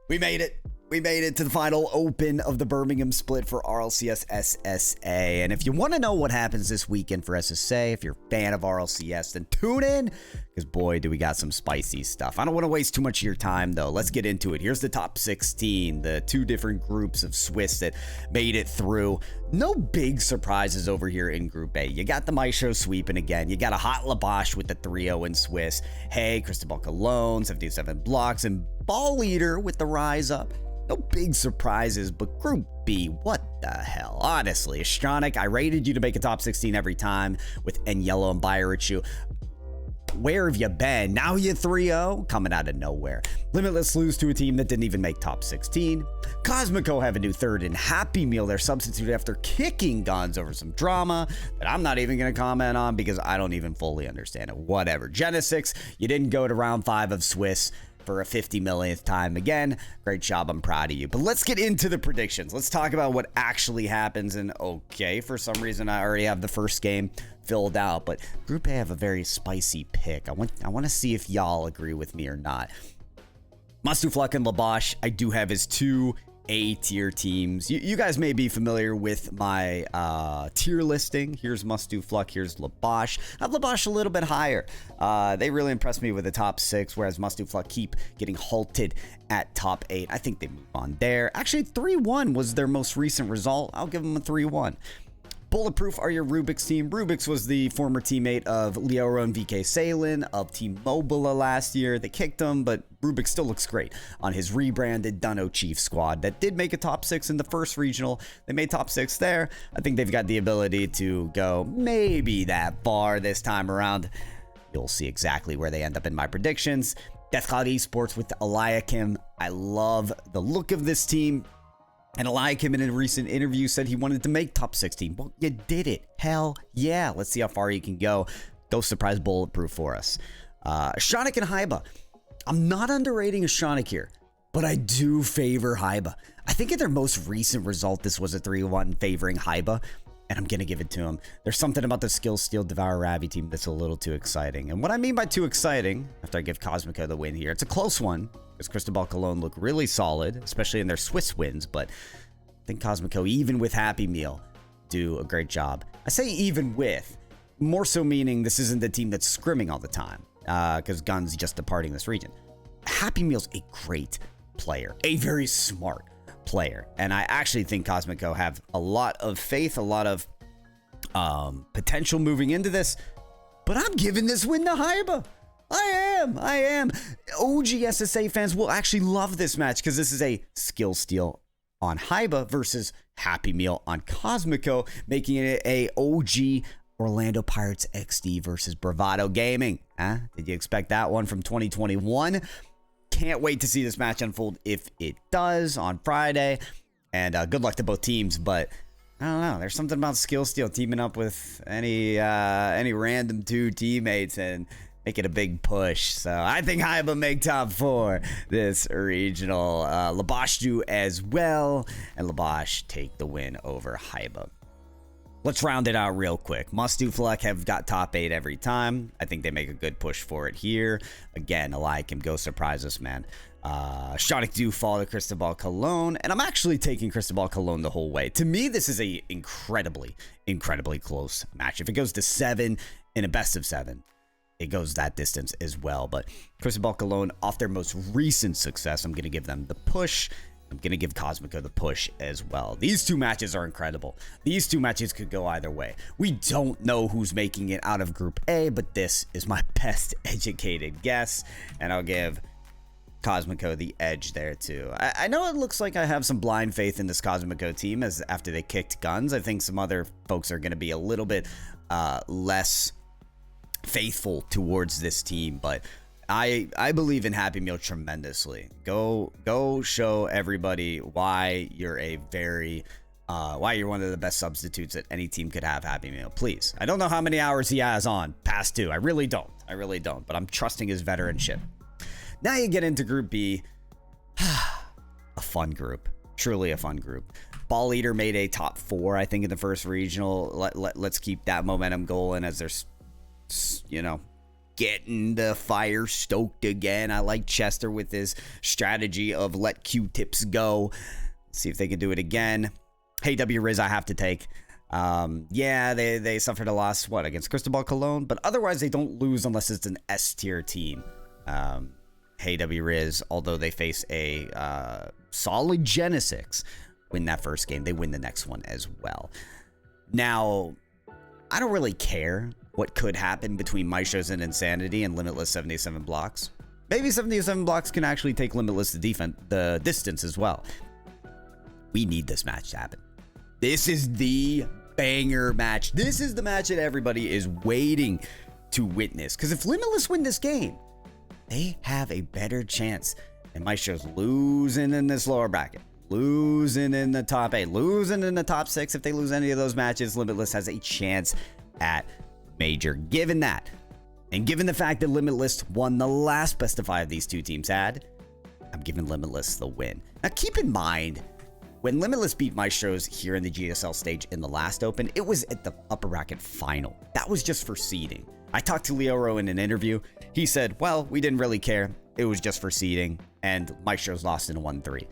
We made it. We made it to the final open of the Birmingham split for RLCS SSA. And if you want to know what happens this weekend for SSA, if you're a fan of RLCS, then tune in, because boy, do we got some spicy stuff. I don't want to waste too much of your time, though. Let's get into it. Here's the top 16, the two different groups of Swiss that made it through. No big surprises over here in Group A. You got the Maestros sweeping again. You got a hot Labosh with the 3-0 in Swiss. Hey, Cristobal Cologne, 77 blocks, and Ball Leader with the rise up. No big surprises, but Group B, what the hell? Honestly, Astronic, I rated you to make a top 16 every time with Yellow and Byrichu. Where have you been? Now you 3-0? Coming out of nowhere. Limitless lose to a team that didn't even make top 16. Cosmico have a new third in Happy Meal. They're substituted after kicking Guns over some drama that I'm not even going to comment on because I don't even fully understand it. Whatever. Genesix, you didn't go to round 5 of Swiss for a 50 millionth time again. Great job. I'm proud of you. But let's get into the predictions. Let's talk about what actually happens. And okay, for some reason, I already have the first game filled out, but Group A have a very spicy pick. I want to see if y'all agree with me or not. Mustufluk and Labosh, I do have as two A-tier teams. You guys may be familiar with my tier listing. Here's Mustufluk, here's Labosh. I have Labosh a little bit higher. They really impressed me with the top 6, whereas Mustufluk keep getting halted at top 8. I think they move on there. Actually, 3-1 was their most recent result. I'll give them a 3-1. Bulletproof are your Rubik's team. Rubik's was the former teammate of Leora and VK Salen of Team Mobila last year. They kicked him, but Rubik still looks great on his rebranded Dunno Chief squad that did make a top 6 in the first regional. They made top 6 there. I think they've got the ability to go maybe that far this time around. You'll see exactly where they end up in my predictions. Death Cloud Esports with Eliakim. I love the look of this team. And Eliakim in a recent interview said he wanted to make top 16. Well, you did it. Hell yeah. Let's see how far you can go. Go surprise Bulletproof for us. Astronic and Haiba. I'm not underrating Astronic here, but I do favor Haiba. I think in their most recent result, this was a 3-1 favoring Haiba, and I'm going to give it to him. There's something about the Skill Steel Devour Ravi team that's a little too exciting. And what I mean by too exciting, after I give Cosmico the win here, it's a close one, because Cristobal Cologne look really solid, especially in their Swiss wins, but I think Cosmico, even with Happy Meal, do a great job. I say even with, more so meaning this isn't the team that's scrimming all the time, because Gun's just departing this region. Happy Meal's a great player, a very smart player, and I actually think Cosmico have a lot of faith, a lot of potential moving into this, but I'm giving this win to Haiba. I am. OG SSA fans will actually love this match because this is a skill steal on Haiba versus Happy Meal on Cosmico, making it a OG Orlando Pirates XD versus Bravado Gaming. Did you expect that one from 2021? Can't wait to see this match unfold if it does on Friday. And good luck to both teams, but I don't know. There's something about skill steal teaming up with any random two teammates and make it a big push. So I think Haiba make top 4 this regional. Labosh do as well, and Labosh take the win over Haiba. Let's round it out real quick. Mustufluk have got top 8 every time. I think they make a good push for it here. Again, Eliakim, go surprise us, man. Astronic do fall to Cristobal Cologne, and I'm actually taking Cristobal Cologne the whole way. To me, this is a incredibly close match. If it goes to 7 in a best of 7, it goes that distance as well. But Cristobal Cologne, off their most recent success, I'm going to give them the push. I'm going to give Cosmico the push as well. These two matches are incredible. These two matches could go either way. We don't know who's making it out of Group A, but this is my best educated guess, and I'll give Cosmico the edge there too. I know it looks like I have some blind faith in this Cosmico team as after they kicked Guns. I think some other folks are going to be a little bit less faithful towards this team, but I believe in Happy Meal tremendously. Go show everybody why you're why you're one of the best substitutes that any team could have, Happy Meal. Please. I don't know how many hours he has on past 2. I really don't, but I'm trusting his veteranship. Now you get into Group B. A fun group, truly a fun group. Ball Eater made a top 4, I think, in the first regional. Let's keep that momentum going as there's, getting the fire stoked again. I like Chester with his strategy of let Q-tips go. Let's see if they can do it again. Hey, W-Riz, I have to take. Yeah, they suffered a loss, against Cristobal Colon? But otherwise, they don't lose unless it's an S-tier team. Hey, W-Riz, although they face a solid Genesix, win that first game, they win the next one as well. Now, I don't really care what could happen between Maestros and Insanity and Limitless 77 blocks. Maybe 77 blocks can actually take Limitless the distance as well. We need this match to happen. This is the banger match. This is the match that everybody is waiting to witness. Because if Limitless win this game, they have a better chance. And Maestro's losing in this lower bracket. Losing in the top 8. Losing in the top 6. If they lose any of those matches, Limitless has a chance at Major. Given that, and given the fact that Limitless won the last best of 5 these two teams had, I'm giving Limitless the win. Now keep in mind, when Limitless beat Maestros here in the GSL stage in the last Open, it was at the upper bracket final. That was just for seeding. I talked to Leoro in an interview. He said, well, we didn't really care. It was just for seeding, and Maestros lost in a 1-3.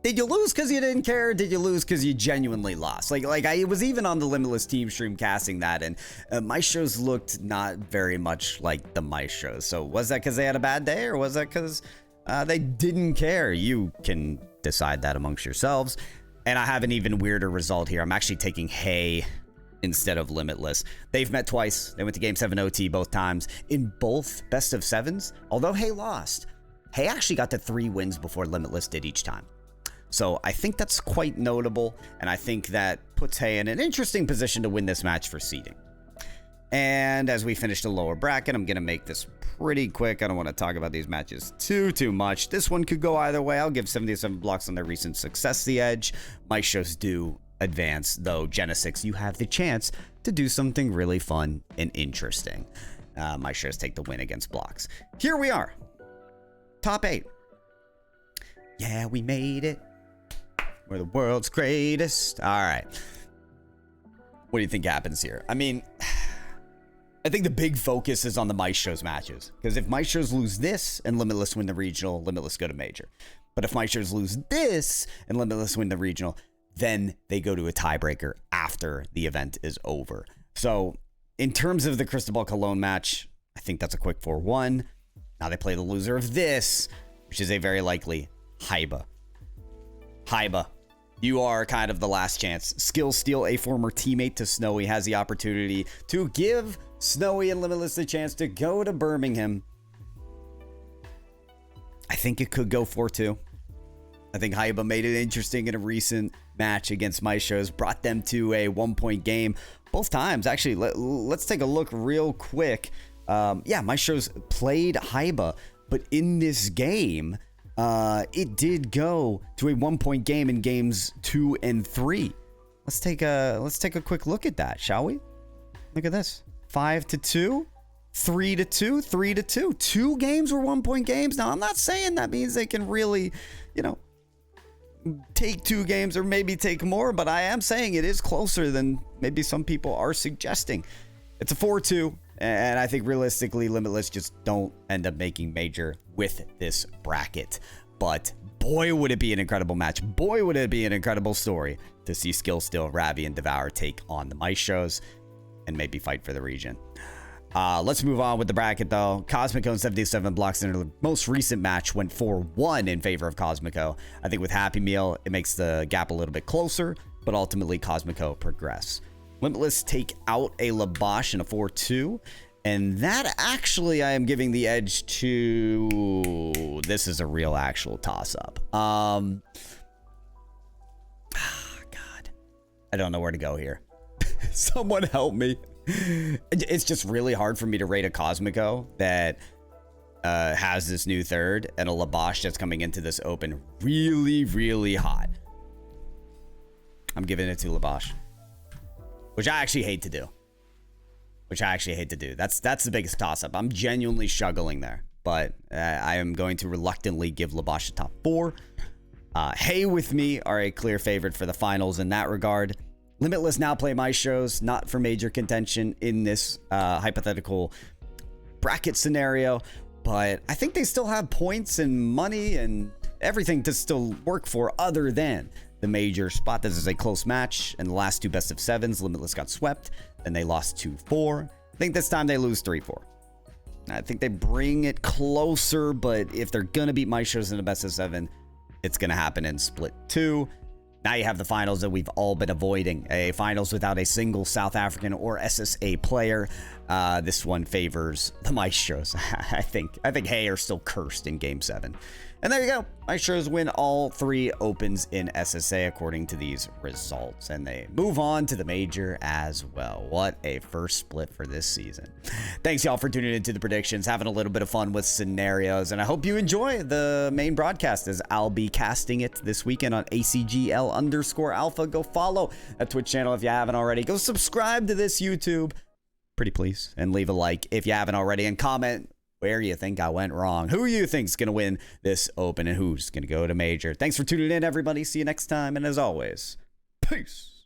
Did you lose because you didn't care? Or did you lose because you genuinely lost? I was even on the Limitless team stream casting that, and Maestros looked not very much like the Maestros. So was that because they had a bad day, or was that because they didn't care? You can decide that amongst yourselves. And I have an even weirder result here. I'm actually taking Hey instead of Limitless. They've met twice. They went to Game 7 OT both times. In both best of 7s, although Hey lost, Hey actually got to 3 wins before Limitless did each time. So I think that's quite notable, and I think that puts Hey in an interesting position to win this match for seeding. And as we finish the lower bracket, I'm going to make this pretty quick. I don't want to talk about these matches too much. This one could go either way. I'll give 77 blocks on their recent success the edge. Maestros do advance, though Genesix, you have the chance to do something really fun and interesting. Maestros take the win against blocks. Here we are. Top 8. Yeah, we made it. We're the world's greatest. All right. What do you think happens here? I mean, I think the big focus is on the Maestros matches. Because if Maestros lose this and Limitless win the regional, Limitless go to Major. But if Maestros lose this and Limitless win the regional, then they go to a tiebreaker after the event is over. So in terms of the Cristobal Colon match, I think that's a quick 4-1. Now they play the loser of this, which is a very likely Haiba. Haiba, you are kind of the last chance. Skill Steal, a former teammate to Snowy, has the opportunity to give Snowy and Limitless the chance to go to Birmingham. I think it could go 4-2. I think Haiba made it interesting in a recent match against Maestros, brought them to a 1-point game both times. Actually, let's take a look real quick. Yeah, Maestros played Haiba, but in this game, it did go to a 1-point game in games 2 and 3. Let's take a quick look at that, shall we? Look at this. 5-2, 3-2, 3-2. 2 games were 1-point games. Now, I'm not saying that means they can really, take 2 games or maybe take more, but I am saying it is closer than maybe some people are suggesting. It's a 4-2. And I think realistically, Limitless just don't end up making Major with this bracket. But boy, would it be an incredible match. Boy, would it be an incredible story to see Skill Still, Ravi, and Devour take on the Maestros and maybe fight for the region. Let's move on with the bracket, though. Cosmico and 77 blocks in their most recent match went 4-1 in favor of Cosmico. I think with Happy Meal, it makes the gap a little bit closer, but ultimately Cosmico progress. Limitless take out a Labosh in a 4-2. And that actually I am giving the edge to... This is a real actual toss-up. God. I don't know where to go here. Someone help me. It's just really hard for me to rate a Cosmico that has this new third and a Labosh that's coming into this open really, really hot. I'm giving it to Labosh. Which I actually hate to do. That's the biggest toss-up. I'm genuinely struggling there. But I am going to reluctantly give Labosh a top 4. Hey with me are a clear favorite for the finals in that regard. Limitless now play Maestros, not for major contention in this hypothetical bracket scenario, but I think they still have points and money and everything to still work for other than the major spot. This is a close match, and the last 2 best of 7s, Limitless got swept, and they lost 2-4. I think this time they lose 3-4. I think they bring it closer, but if they're gonna beat Maestros in the best of 7, it's gonna happen in split 2. Now you have the finals that we've all been avoiding, a finals without a single South African or SSA player. This one favors the Maestros. I think Hay are still cursed in Game 7. And there you go. Maestros win all 3 opens in SSA according to these results, and they move on to the major as well. What a first split for this season. Thanks y'all for tuning into the predictions, having a little bit of fun with scenarios, and I hope you enjoy the main broadcast as I'll be casting it this weekend on ACGL_alpha. Go follow that Twitch channel if you haven't already. Go subscribe to this YouTube, pretty please, and leave a like if you haven't already, and comment where you think I went wrong, who you think's gonna win this open, and who's gonna go to major. Thanks for tuning in, everybody. See you next time, and as always, peace.